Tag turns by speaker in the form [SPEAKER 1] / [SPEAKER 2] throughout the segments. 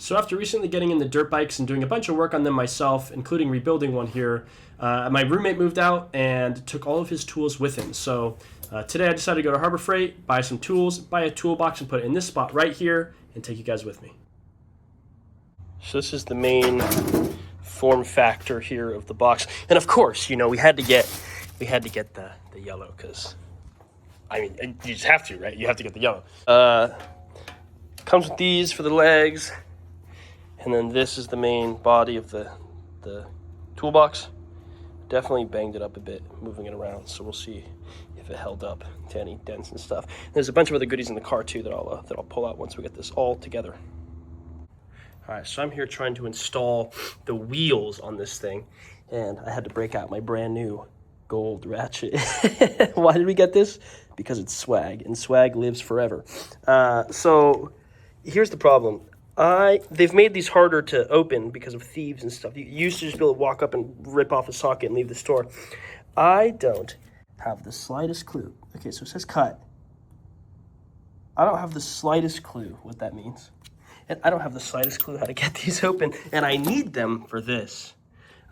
[SPEAKER 1] So after recently getting in the dirt bikes and doing a bunch of work on them myself, including rebuilding one here, my roommate moved out and took all of his tools with him. So today I decided to go to Harbor Freight, buy some tools, buy a toolbox, and put it in this spot right here and take you guys with me. So this is the main form factor here of the box. And of course, you know, we had to get the yellow because, I mean, you just have to, right? You have to get the yellow. Comes with these for the legs. And then this is the main body of the toolbox. Definitely banged it up a bit, moving it around. So we'll see if it held up to any dents and stuff. There's a bunch of other goodies in the car too that I'll pull out once we get this all together. All right, so I'm here trying to install the wheels on this thing, and I had to break out my brand new gold ratchet. Why did we get this? Because it's swag, and swag lives forever. So here's the problem. They've made these harder to open because of thieves and stuff. You used to just be able to walk up and rip off a socket and leave the store. I don't have the slightest clue. Okay, so it says cut. I don't have the slightest clue what that means. And I don't have the slightest clue how to get these open, and I need them for this.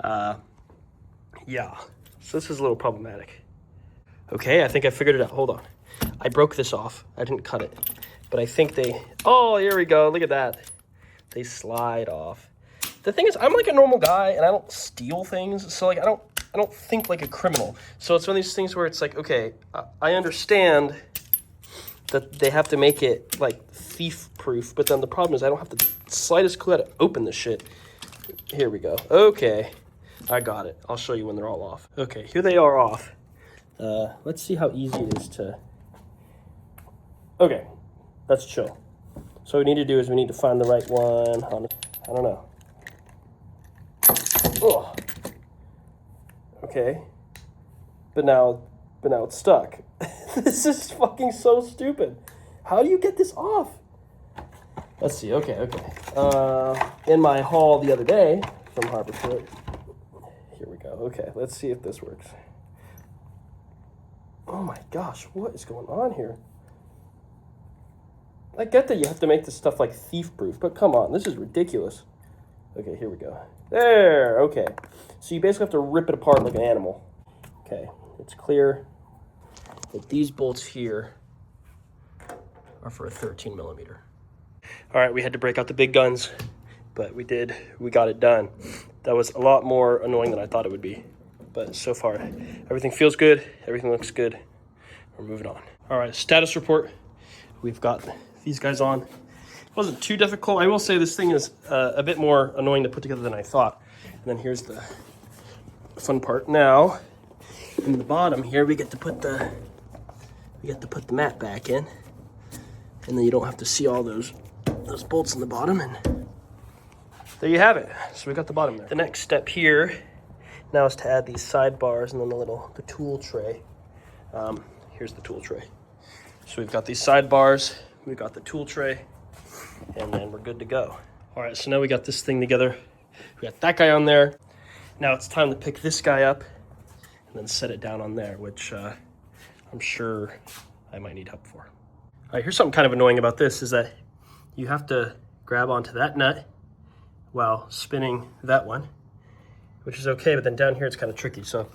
[SPEAKER 1] Yeah, so this is a little problematic. Okay, I think I figured it out. Hold on. I broke this off. I didn't cut it, but I think oh, here we go. Look at that. They slide off. The thing is, I'm like a normal guy, and I don't steal things, so like I don't think like a criminal. So it's one of these things where it's like, okay, I understand that they have to make it like thief-proof, but then the problem is I don't have the slightest clue how to open this shit. Here we go. Okay, I got it. I'll show you when they're all off. Okay, here they are off. Let's see how easy it is to... Okay, let's chill. So what we need to do is we need to find the right one. I don't know. Oh. Okay. But now it's stuck. This is fucking so stupid. How do you get this off? Let's see. Okay. In my haul the other day from Harbor Freight. Here we go. Okay, let's see if this works. Oh my gosh, what is going on here? I get that you have to make this stuff like thief-proof, but come on, this is ridiculous. Okay, here we go. There, okay. So you basically have to rip it apart like an animal. Okay, it's clear that these bolts here are for a 13 millimeter. All right, we had to break out the big guns, but we got it done. That was a lot more annoying than I thought it would be. But so far, everything feels good, everything looks good. We're moving on. All right, status report. We've got these guys on. It wasn't too difficult. I will say this thing is a bit more annoying to put together than I thought. And then here's the fun part. Now, in the bottom here, we get to put the mat back in, and then you don't have to see all those bolts in the bottom. And there you have it. So we got the bottom there. The next step here now is to add these sidebars and then the tool tray. Here's the tool tray. So we've got these sidebars, we've got the tool tray, and then we're good to go. All right, so now we got this thing together. We got that guy on there. Now it's time to pick this guy up and then set it down on there, which I'm sure I might need help for. All right, here's something kind of annoying about this is that you have to grab onto that nut while spinning that one, which is okay, but then down here it's kind of tricky. So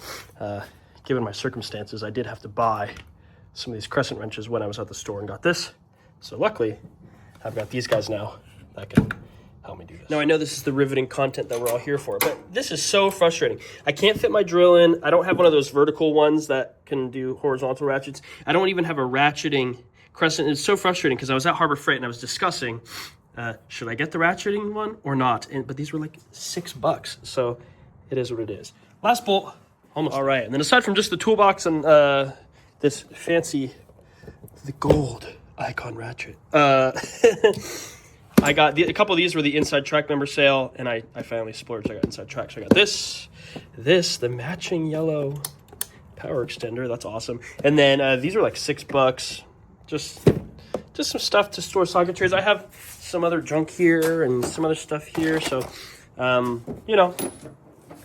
[SPEAKER 1] given my circumstances, I did have to buy some of these crescent wrenches when I was at the store and got this. So luckily, I've got these guys now that can help me do this. Now I know this is the riveting content that we're all here for, but this is so frustrating. I can't fit my drill in. I don't have one of those vertical ones that can do horizontal ratchets. I don't even have a ratcheting crescent. It's so frustrating because I was at Harbor Freight and I was discussing, should I get the ratcheting one or not? But these were like $6, so it is what it is. Last bolt, almost. All right, and then aside from just the toolbox and this fancy, the gold icon ratchet. I got a couple of these were the inside track member sale, and I finally splurged. I got inside track, so I got this, the matching yellow power extender. That's awesome. And then these are like $6. Just some stuff to store socket trays. I have some other junk here and some other stuff here, so you know,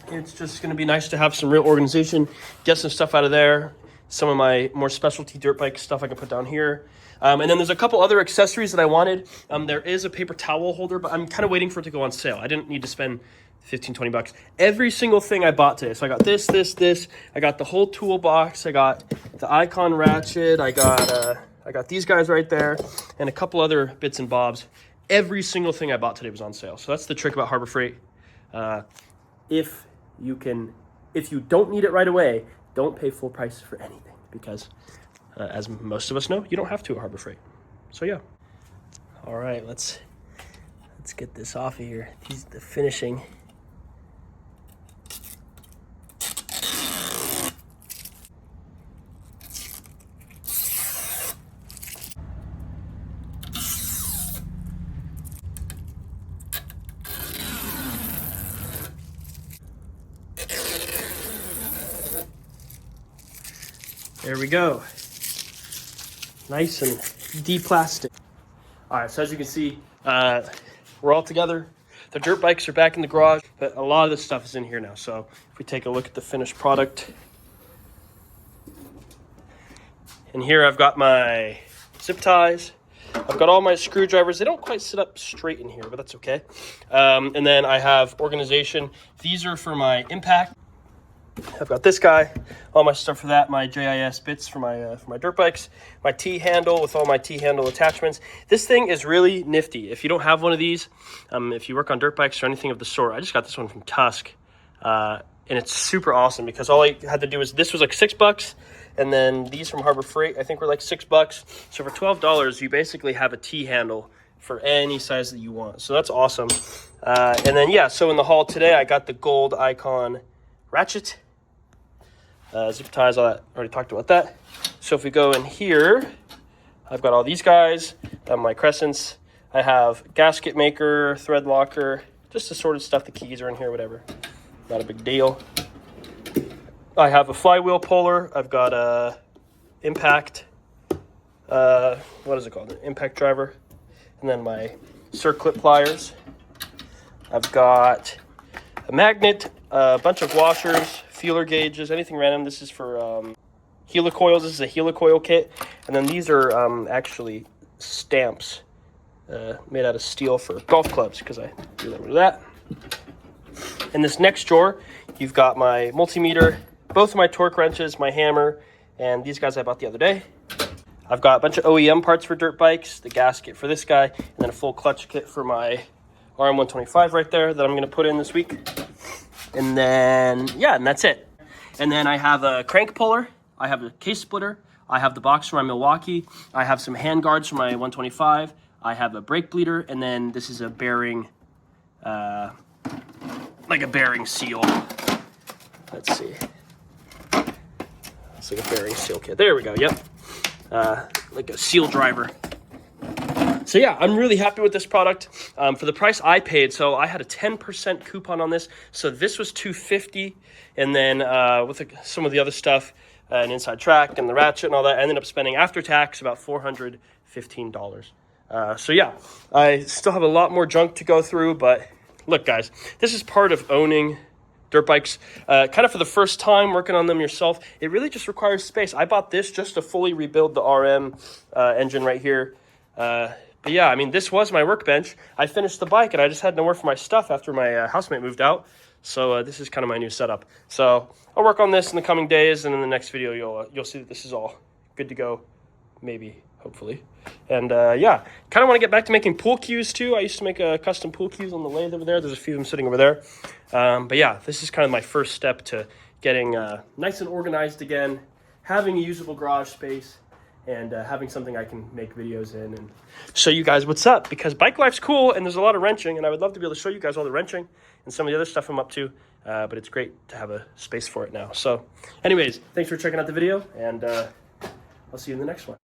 [SPEAKER 1] it's just going to be nice to have some real organization, get some stuff out of there. some of my more specialty dirt bike stuff I can put down here. And then there's a couple other accessories that I wanted. There is a paper towel holder, but I'm kind of waiting for it to go on sale. I didn't need to spend 15, 20 bucks. Every single thing I bought today. So I got this. I got the whole toolbox. I got the Icon ratchet. I got these guys right there and a couple other bits and bobs. Every single thing I bought today was on sale. So that's the trick about Harbor Freight. If you don't need it right away, don't pay full price for anything, because as most of us know, you don't have to at Harbor Freight. So yeah. All right, let's get this off of here. The finishing. There we go. Nice and de-plastic. All right, so as you can see, we're all together. The dirt bikes are back in the garage, but a lot of this stuff is in here now. So if we take a look at the finished product. And here I've got my zip ties. I've got all my screwdrivers. They don't quite sit up straight in here, but that's okay. And then I have organization. These are for my impact. I've got this guy, all my stuff for that, my JIS bits for my dirt bikes, my T-handle with all my T-handle attachments. This thing is really nifty. If you don't have one of these, if you work on dirt bikes or anything of the sort, I just got this one from Tusk, and it's super awesome because all I had to do was, this was like $6, and then these from Harbor Freight I think were like $6. So for $12, you basically have a T-handle for any size that you want. So that's awesome. And then yeah, so in the haul today, I got the gold Icon ratchet. Zip ties, all that, already talked about that. So if we go in here, I've got all these guys, my crescents. I have gasket maker, thread locker, just assorted stuff. The keys are in here, whatever. Not a big deal. I have a flywheel puller. I've got a impact, what is it called? An impact driver. And then my circlip pliers. I've got a magnet, a bunch of washers, feeler gauges, anything random. This is for helicoils. This is a helicoil kit. And then these are actually stamps made out of steel for golf clubs, because I do that with that. In this next drawer, you've got my multimeter, both of my torque wrenches, my hammer, and these guys I bought the other day. I've got a bunch of OEM parts for dirt bikes, the gasket for this guy, and then a full clutch kit for my RM125 right there that I'm going to put in this week. And then, yeah, and that's it. And then I have a crank puller. I have a case splitter. I have the box for my Milwaukee. I have some hand guards for my 125. I have a brake bleeder. And then this is a bearing, like a bearing seal. Let's see. It's like a bearing seal kit. There we go, yep. Like a seal driver. So yeah, I'm really happy with this product for the price I paid. So I had a 10% coupon on this. So this was $250, and then with some of the other stuff, an inside track and the ratchet and all that, I ended up spending after tax about $415. So yeah, I still have a lot more junk to go through, but look, guys, this is part of owning dirt bikes. Kind of for the first time working on them yourself, it really just requires space. I bought this just to fully rebuild the RM engine right here. But yeah, I mean, this was my workbench. I finished the bike and I just had nowhere for my stuff after my housemate moved out. So this is kind of my new setup. So I'll work on this in the coming days, and in the next video you'll see that this is all good to go, maybe, hopefully. And yeah, kind of want to get back to making pool cues too. I used to make custom pool cues on the lathe over there. There's a few of them sitting over there. But yeah, this is kind of my first step to getting nice and organized again, having a usable garage space, and having something I can make videos in and show you guys what's up, because bike life's cool and there's a lot of wrenching, and I would love to be able to show you guys all the wrenching and some of the other stuff I'm up to, but it's great to have a space for it now. So anyways, thanks for checking out the video, and I'll see you in the next one.